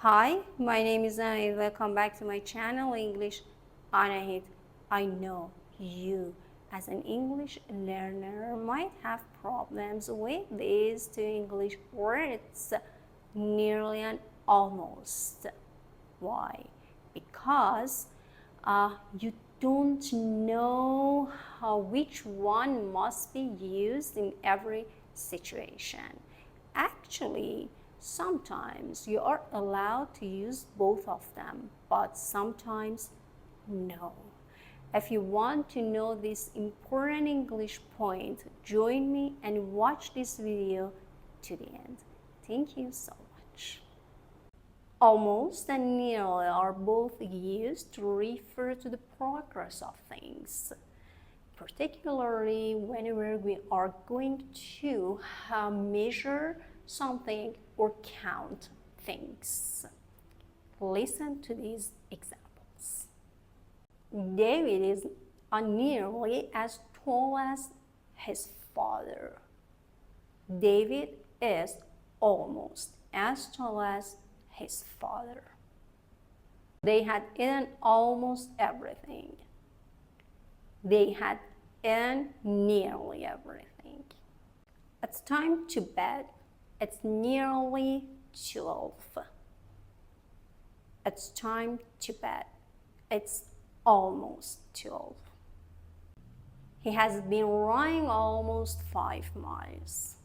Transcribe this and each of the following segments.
Hi, my name is Anahit. Welcome back to my channel English Anahit. I know you as an English learner might have problems with these two English words, nearly and almost. Why? Because you don't know which one must be used in every situation. Actually, sometimes you are allowed to use both of them, but sometimes no. If you want to know this important English point, join me and watch this video to the end. Thank you so much. Almost and nearly are both used to refer to the progress of things, particularly whenever we are going to measure something or count things. Listen to these examples. David is nearly as tall as his father. David is almost as tall as his father. They had eaten almost everything. They had eaten nearly everything. It's time to bed. It's nearly 12. It's time to bed. It's almost 12. He has been running almost 5 miles.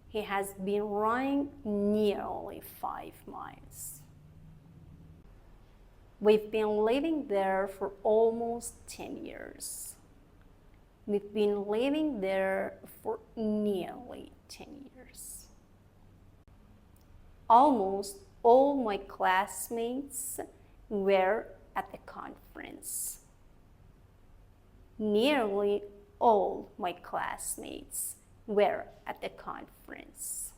He has been running nearly 5 miles. We've been living there for almost 10 years. We've been living there for nearly 10 years. Almost all my classmates were at the conference. Nearly all my classmates were at the conference.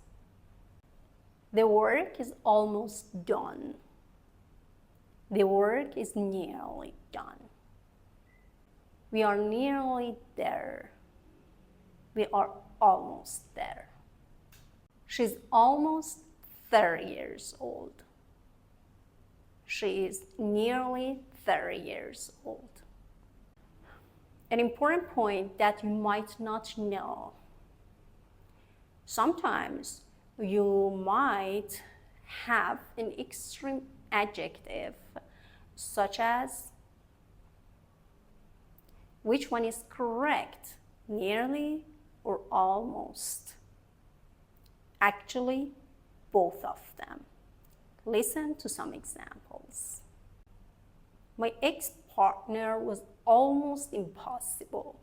The work is almost done. The work is nearly done. We are nearly there. We are almost there. She's almost 30 years old. She is nearly 30 years old. An important point that you might not know. Sometimes you might have an extreme adjective such as, which one is correct, nearly or almost? Actually, both of them. Listen to some examples. My ex-partner was almost impossible.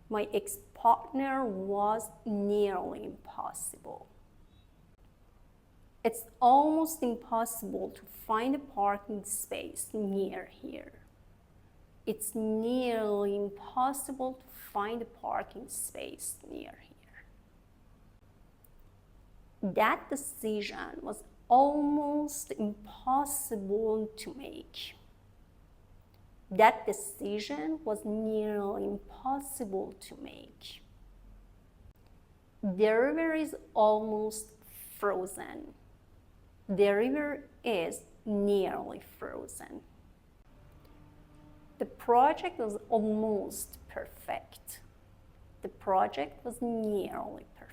My ex-partner was nearly impossible. It's almost impossible to find a parking space near here. It's nearly impossible to find a parking space near here. That decision was almost impossible to make. That decision was nearly impossible to make. The river is almost frozen. The river is nearly frozen. The project was almost perfect. The project was nearly perfect.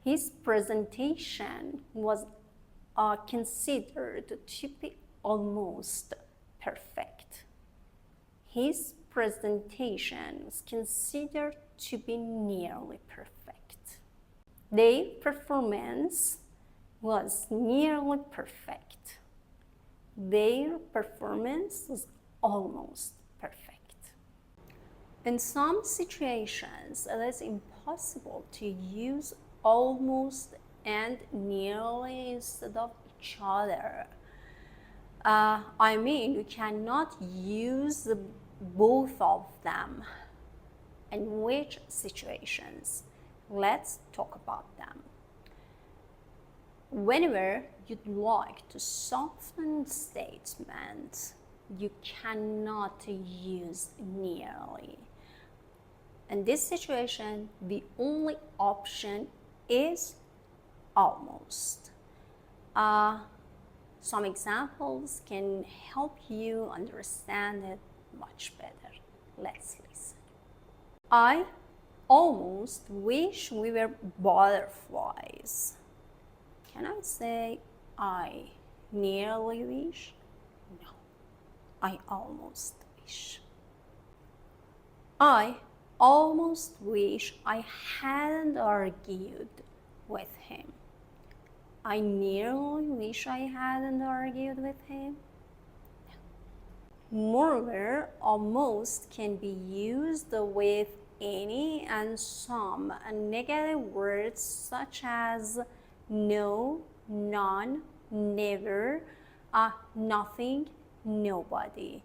His presentation was considered to be almost perfect. His presentation was considered to be nearly perfect. Their performance was nearly perfect. Their performance was almost perfect. In some situations, it is impossible to use almost and nearly instead of each other. I mean, you cannot use both of them. In which situations? Let's talk about them. Whenever you'd like to soften statements, you cannot use nearly. In this situation, the only option is almost. Some examples can help you understand it much better. Let's listen. I almost wish we were butterflies. Can I say I nearly wish? No, I almost wish. I almost wish I hadn't argued with him. I nearly wish I hadn't argued with him. Moreover, almost can be used with any and some negative words such as no, none, never, nothing, nobody,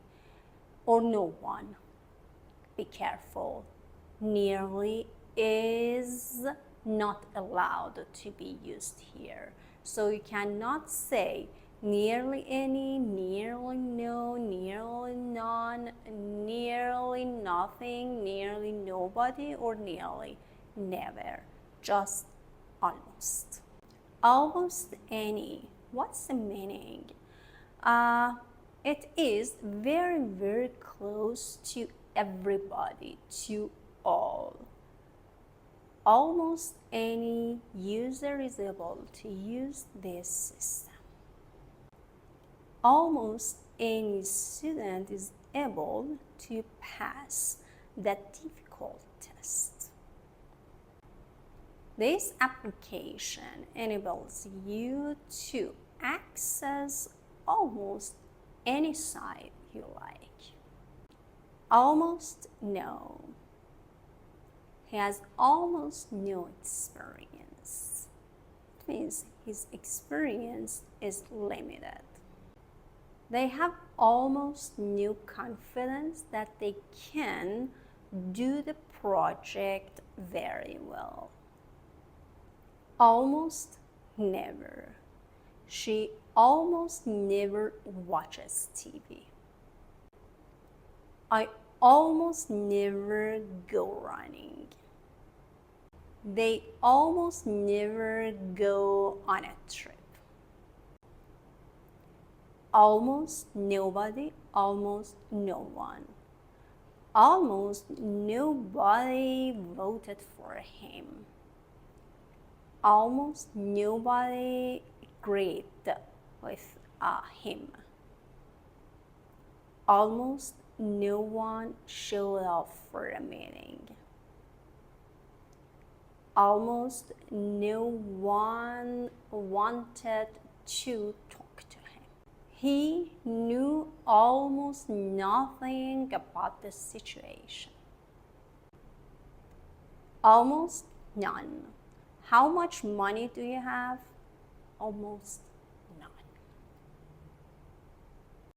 or no one. Be careful. Nearly is not allowed to be used here. So you cannot say nearly any, nearly no, nearly none, nearly nothing, nearly nobody, or nearly never. Just almost. Almost any. What's the meaning? It is very, very close to everybody, to all. Almost any user is able to use this system. Almost any student is able to pass that difficult test. This application enables you to access almost any site you like. Almost no. He has almost no experience. It means his experience is limited. They have almost no confidence that they can do the project very well. Almost never. She almost never watches TV. I almost never go running. They almost never go on a trip. Almost nobody, almost no one. Almost nobody voted for him. Almost nobody agreed with him. Almost no one showed up for a meeting. Almost no one wanted to talk to him. He knew almost nothing about the situation. Almost none. How much money do you have? Almost